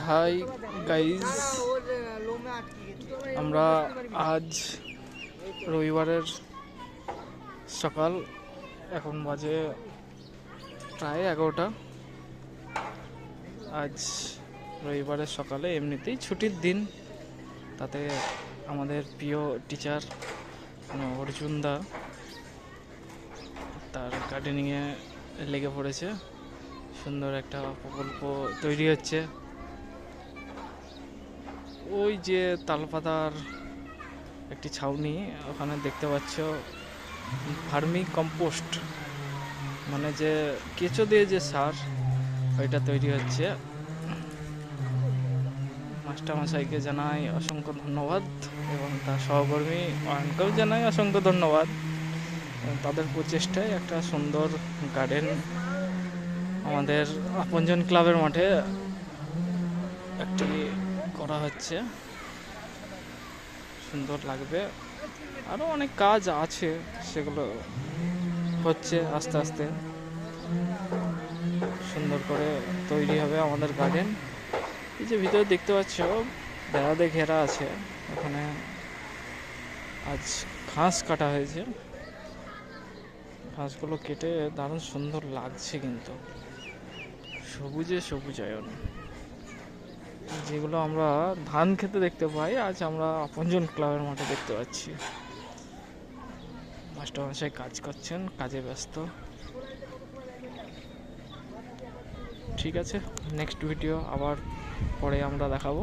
Hi guys, আমরা আজ রবিবারের সকাল, এখন বাজে প্রায় 11টা। আজ রবিবারের সকালে এমনিতেই ছুটির দিন, তাতে আমাদের প্রিয় টিচার অর্জুন দা তার গার্ডেনিংয়ে লেগে পড়েছে। সুন্দর একটা প্রকল্প তৈরি হচ্ছে। ওই যে তালপাতার একটি ছাউনি, ওখানে দেখতে পাচ্ছ ভার্মি কম্পোস্ট, মানে যে কেঁচো দিয়ে যে সার, ওইটা তৈরি হচ্ছে। মাস্টারমশাইকে জানাই অসংখ্য ধন্যবাদ এবং তার সহকর্মী অয়নকেও জানাই অসংখ্য ধন্যবাদ। তাদের প্রচেষ্টায় একটা সুন্দর গার্ডেন আমাদের আপনজন ক্লাবের মাঠে একটি করা হচ্ছে। সুন্দর লাগবে। আরও অনেক কাজ আছে, সেগুলো হচ্ছে আস্তে আস্তে। সুন্দর করে তৈরি হবে আমাদের গার্ডেন। এই যে ভিতরে দেখতে পাচ্ছ বেড়া দিয়ে ঘেরা আছে, ওখানে আজ ঘাস কাটা হয়েছে। ঘাসগুলো কেটে দারুণ সুন্দর লাগছে, কিন্তু সবুজে সবুজায়ন। যেগুলো আমরা ধান খেতে দেখতে পাই, আজ আমরা আপনজন ক্লাবের মাঠে দেখতে পাচ্ছি। মাস্টারমশাই কাজ করছেন, কাজে ব্যস্ত। ঠিক আছে, নেক্সট ভিডিও আবার পরে আমরা দেখাবো।